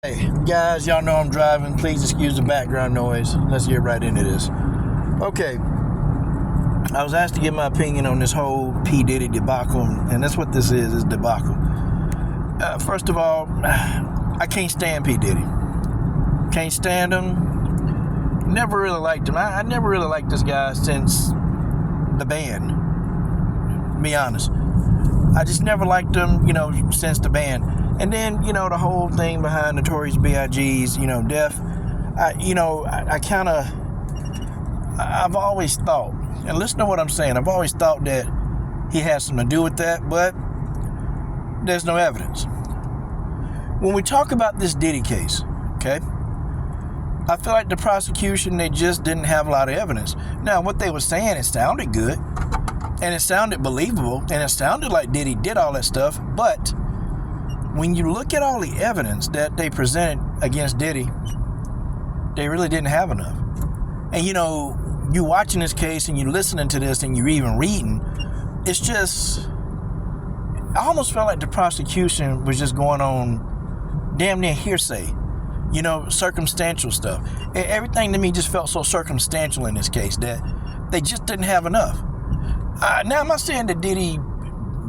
Hey, guys, y'all know I'm driving. Please excuse the background noise. Let's get right into this. Okay, I was asked to give my opinion on this whole P. Diddy debacle, and that's what this is debacle. First of all, I can't stand P. Diddy. Can't stand him. Never really liked him. I never really liked this guy since the band, to be honest. I just never liked him, since the band. And then, the whole thing behind Notorious B.I.G.'s, death. I've always thought, and listen to what I'm saying, I've always thought that he had something to do with that, but there's no evidence. When we talk about this Diddy case, okay, I feel like the prosecution, they just didn't have a lot of evidence. Now, what they were saying, it sounded good, and it sounded believable, and it sounded like Diddy did all that stuff, but when you look at all the evidence that they presented against Diddy, they really didn't have enough. And you watching this case and you listening to this and you're even reading, it's just, I almost felt like the prosecution was just going on damn near hearsay, circumstantial stuff. And everything to me just felt so circumstantial in this case that they just didn't have enough. Now, I'm not saying that Diddy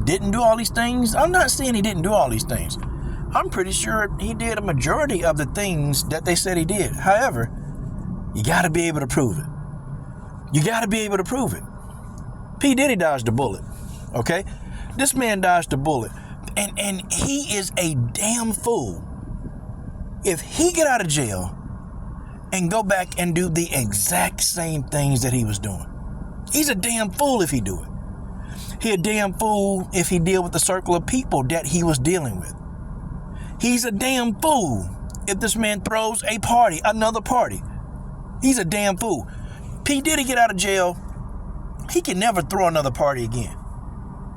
didn't do all these things. I'm not saying he didn't do all these things. I'm pretty sure he did a majority of the things that they said he did. However, you got to be able to prove it. You got to be able to prove it. P. Diddy dodged a bullet, okay? This man dodged a bullet, and he is a damn fool if he get out of jail and go back and do the exact same things that he was doing. He's a damn fool if he do it. He a damn fool if he deal with the circle of people that he was dealing with. He's a damn fool if this man throws a party, another party. He's a damn fool. P. Diddy get out of jail, he can never throw another party again.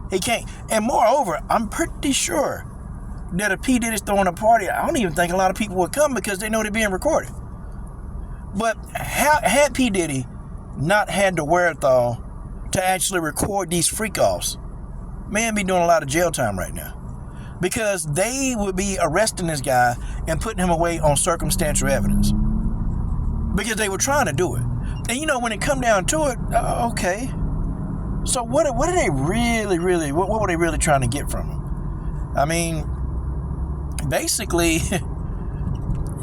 He can't. And moreover, I'm pretty sure that if P. Diddy's throwing a party, I don't even think a lot of people would come because they know they're being recorded. But had P. Diddy not had the wherewithal to actually record these freak-offs, man be doing a lot of jail time right now. Because they would be arresting this guy and putting him away on circumstantial evidence. Because they were trying to do it. And when it come down to it, okay. So what are they really, what were they really trying to get from him? I mean, basically,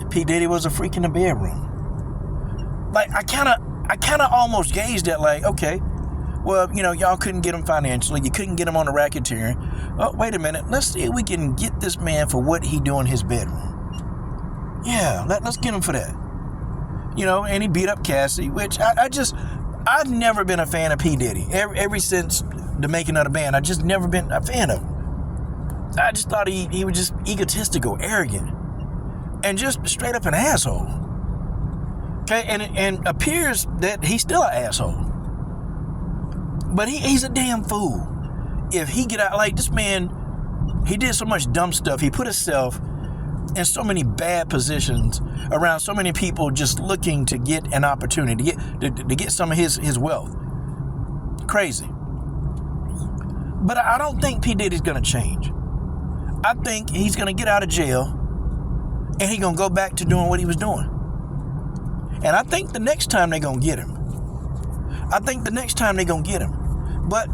P. Diddy was a freak in the bedroom. Like, I kind of almost gauged that, like, okay, well, y'all couldn't get him financially. You couldn't get him on the racketeering. Oh, wait a minute. Let's see if we can get this man for what he do in his bedroom. Yeah, let's get him for that. And he beat up Cassie, which I've never been a fan of P. Diddy. Ever since the making of the band, I've just never been a fan of him. I just thought he was just egotistical, arrogant, and just straight up an asshole. Okay, and appears that he's still an asshole. But he's a damn fool. If he get out, like this man, he did so much dumb stuff. He put himself in so many bad positions around so many people just looking to get an opportunity, to get some of his wealth. Crazy. But I don't think P. Diddy's going to change. I think he's going to get out of jail and he's going to go back to doing what he was doing. And I think the next time they're going to get him. But,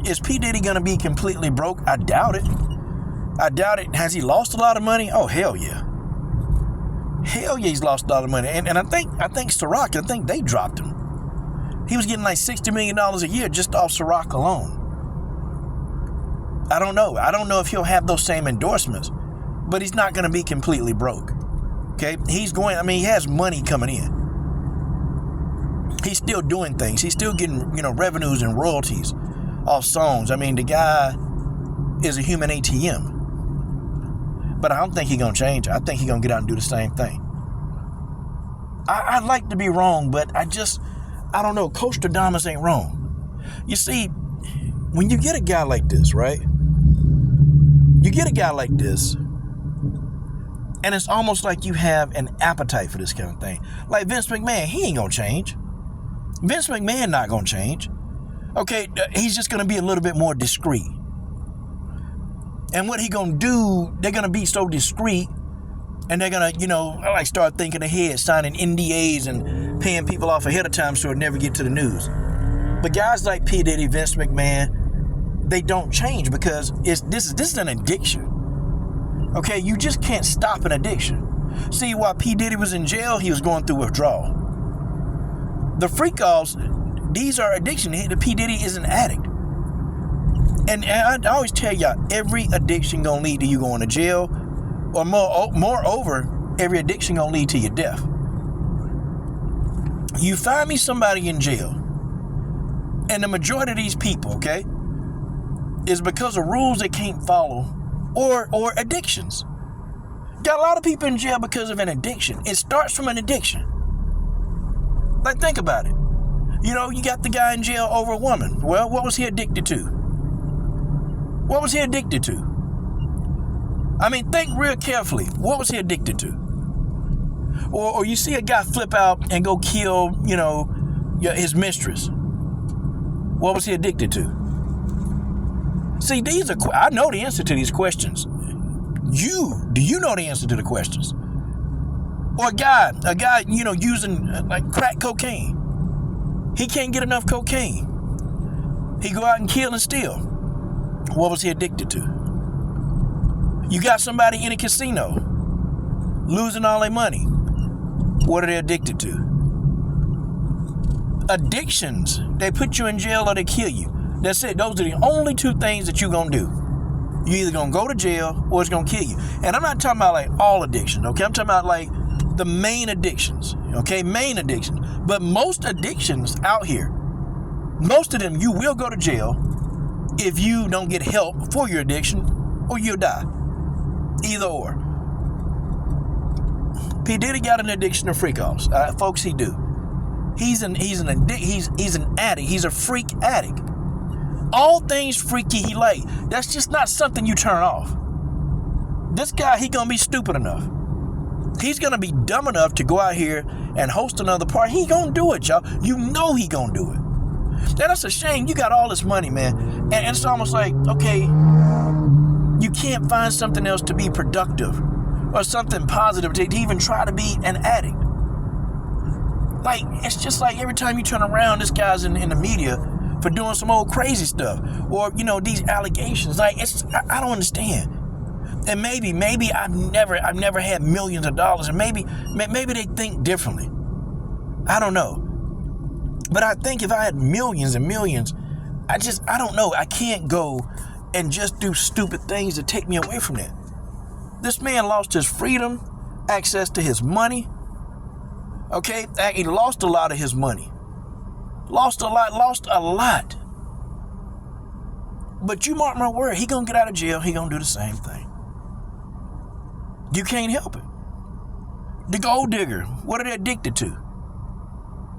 is P. Diddy going to be completely broke? I doubt it. Has he lost a lot of money? Oh, hell yeah. Hell yeah, he's lost a lot of money. And I think Ciroc, they dropped him. He was getting like $60 million a year just off Ciroc alone. I don't know if he'll have those same endorsements, but he's not going to be completely broke. Okay? He has money coming in. He's still doing things. He's still getting, revenues and royalties off songs. I mean, the guy is a human ATM. But I don't think he's going to change. I think he's going to get out and do the same thing. I'd like to be wrong, but I don't know. Coachstradamus ain't wrong. You see, when you get a guy like this, right? You get a guy like this, and it's almost like you have an appetite for this kind of thing. Like Vince McMahon, he ain't going to change. Vince McMahon not going to change. Okay, he's just going to be a little bit more discreet. And what he going to do, they're going to be so discreet And they're going to, start thinking ahead, signing NDAs and paying people off ahead of time so it never get to the news. But guys like P. Diddy, Vince McMahon, they don't change because this is an addiction. Okay, you just can't stop an addiction. See, while P. Diddy was in jail, he was going through withdrawal. The freak-offs, these are addiction. The P. Diddy is an addict. And I always tell y'all, every addiction gonna lead to you going to jail, or moreover, every addiction gonna lead to your death. You find me somebody in jail, and the majority of these people, okay, is because of rules they can't follow, or addictions. Got a lot of people in jail because of an addiction. It starts from an addiction. Like, think about it. You got the guy in jail over a woman. Well, what was he addicted to? What was he addicted to? I mean, think real carefully. What was he addicted to? Or you see a guy flip out and go kill, his mistress. What was he addicted to? See, I know the answer to these questions. Do you know the answer to the questions? Or a guy, using like crack cocaine. He can't get enough cocaine. He go out and kill and steal. What was he addicted to? You got somebody in a casino losing all their money. What are they addicted to? Addictions, they put you in jail or they kill you. That's it. Those are the only two things that you're going to do. You're either going to go to jail or it's going to kill you. And I'm not talking about like all addictions, okay? I'm talking about like the main addictions, okay? Main addictions. But most addictions out here, most of them, you will go to jail if you don't get help for your addiction, or you'll die. Either or. P. Diddy got an addiction to freak-offs. Folks, he do. He's an addict. He's a freak addict. All things freaky he like. That's just not something you turn off. This guy, he gonna be stupid enough. He's gonna be dumb enough to go out here and host another party. He gonna do it, y'all. You know he gonna do it. That's a shame. You got all this money, man. And it's almost like, okay, you can't find something else to be productive or something positive to even try to be an addict. Like, it's just like every time you turn around, this guy's in the media for doing some old crazy stuff, or these allegations. Like, I don't understand. And maybe I've never had millions of dollars, and maybe they think differently. I don't know. But I think if I had millions and millions, I don't know. I can't go and just do stupid things that take me away from that. This man lost his freedom, access to his money. Okay, he lost a lot of his money. Lost a lot. But you mark my word, he gonna get out of jail, he gonna do the same thing. You can't help it. The gold digger, what are they addicted to?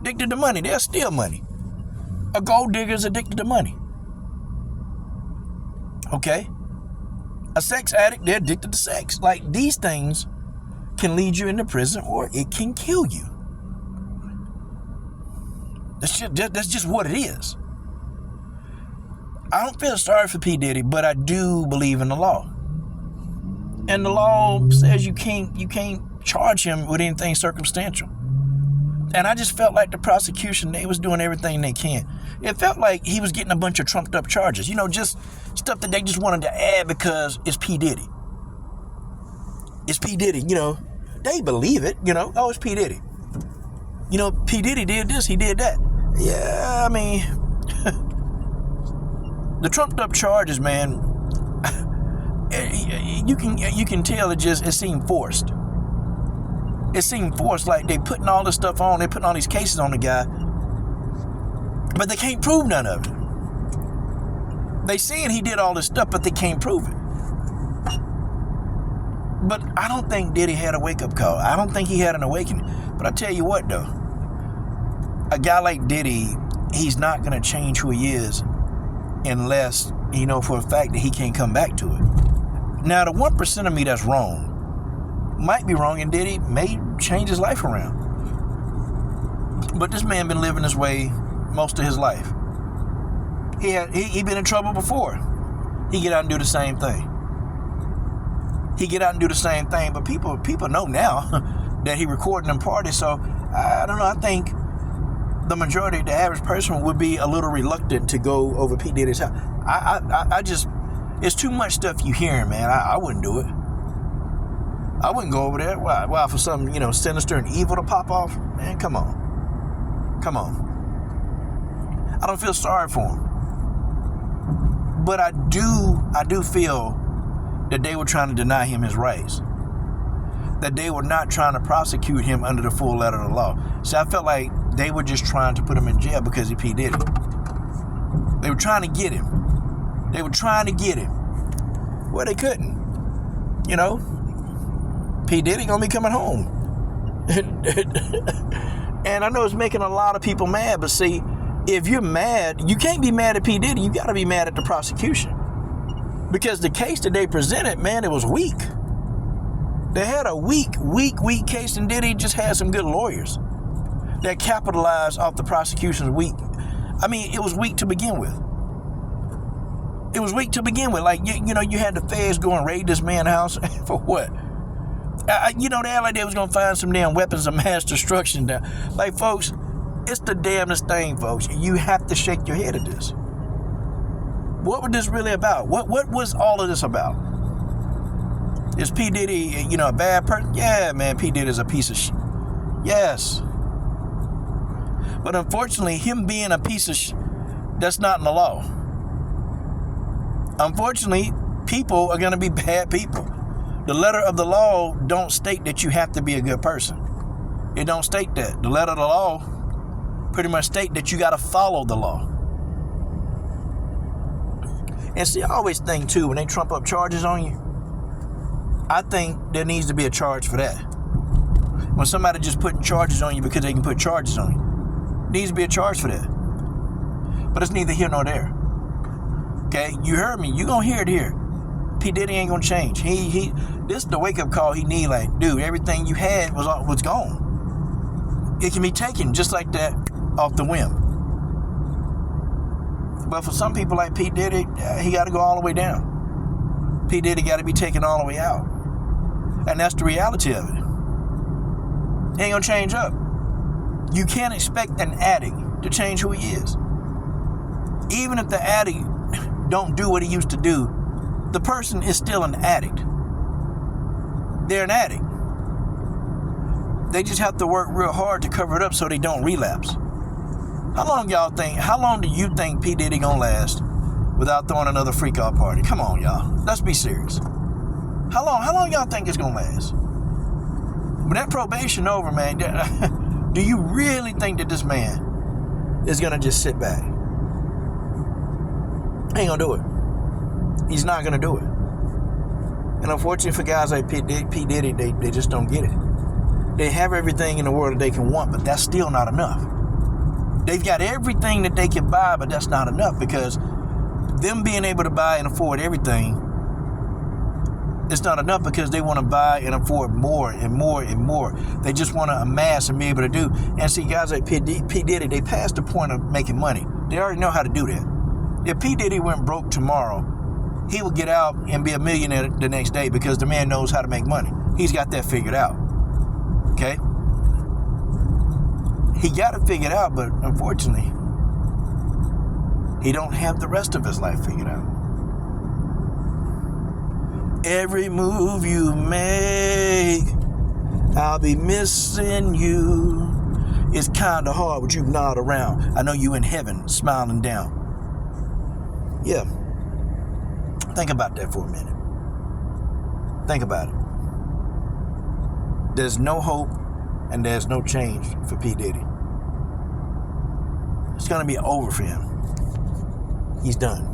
Addicted to money. They'll steal money. A gold digger is addicted to money. Okay? A sex addict, they're addicted to sex. Like, these things can lead you into prison, or it can kill you. That's just what it is. I don't feel sorry for P. Diddy, but I do believe in the law. And the law says you can't charge him with anything circumstantial. And I just felt like the prosecution, they was doing everything they can. It felt like he was getting a bunch of trumped up charges. Just stuff that they just wanted to add because it's P. Diddy. It's P. Diddy, They believe it, Oh, it's P. Diddy. P. Diddy did this, he did that. Yeah, I mean, the trumped up charges, man, you can tell it seemed forced. It seemed forced, like they putting all this stuff on, they putting all these cases on the guy, but they can't prove none of it. They saying he did all this stuff, but they can't prove it. But I don't think Diddy had a wake-up call. I don't think he had an awakening. But I tell you what, though, a guy like Diddy, he's not going to change who he is unless, for a fact that he can't come back to it. Now, the 1% of me that's wrong might be wrong, and Diddy may change his life around. But this man been living this way most of his life. He been in trouble before. He get out and do the same thing. he get out and do the same thing. But people know now that he recording them parties. So I don't know. I think the majority, the average person, would be a little reluctant to go over P. Diddy's house. I just, it's too much stuff you hearing, man. I wouldn't do it. I wouldn't go over there. Why for something, sinister and evil to pop off? Man, come on. I don't feel sorry for him. But I do feel that they were trying to deny him his rights. That they were not trying to prosecute him under the full letter of the law. See, I felt like they were just trying to put him in jail because he P. Diddy. They were trying to get him. Well, they couldn't. P. Diddy gonna be coming home. And I know it's making a lot of people mad, but see, if you're mad, you can't be mad at P. Diddy, you gotta be mad at the prosecution. Because the case that they presented, man, it was weak. They had a weak case, and Diddy just had some good lawyers that capitalized off the prosecution's weak. I mean, it was weak to begin with. Like, you had the feds go and raid this man's house for what? They act like they was gonna find some damn weapons of mass destruction down. Like, folks, it's the damnedest thing, folks. You have to shake your head at this. What was this really about? What was all of this about? Is P. Diddy, a bad person? Yeah, man, P. Diddy's a piece of shit. Yes. But unfortunately, him being a piece of shit, that's not in the law. Unfortunately, people are gonna be bad people. The letter of the law don't state that you have to be a good person. It don't state that. The letter of the law pretty much state that you got to follow the law. And see, I always think too, when they trump up charges on you, I think there needs to be a charge for that. When somebody just putting charges on you because they can put charges on you, needs to be a charge for that. But it's neither here nor there. Okay, you heard me. You gonna hear it here. P. Diddy ain't gonna change. This is the wake up call he need. Like, dude, everything you had was gone. It can be taken just like that off the whim. But for some people like P. Diddy, he got to go all the way down. P. Diddy got to be taken all the way out, and that's the reality of it. He ain't gonna change up. You can't expect an addict to change who he is. Even if the addict don't do what he used to do, the person is still an addict. They're an addict. They just have to work real hard to cover it up so they don't relapse. How long do you think P. Diddy gonna last without throwing another freak out party? Come on, y'all. Let's be serious. How long y'all think it's gonna last? When that probation over, man, do you really think that this man is gonna just sit back? He ain't gonna do it. He's not gonna do it. And unfortunately for guys like P. Diddy, they just don't get it. They have everything in the world that they can want, but that's still not enough. They've got everything that they can buy, but that's not enough, because them being able to buy and afford everything, it's not enough, because they want to buy and afford more and more and more. They just want to amass and be able to do. And see, guys like P. Diddy, they passed the point of making money. They already know how to do that. If P. Diddy went broke tomorrow, he would get out and be a millionaire the next day, because the man knows how to make money. He's got that figured out. Okay? He got it figured out, but unfortunately, he don't have the rest of his life figured out. Every move you make, I'll be missing you. It's kind of hard with you not around. I know you in heaven, smiling down. Yeah. Think about that for a minute. Think about it. There's no hope and there's no change for P. Diddy. It's going to be over for him. He's done.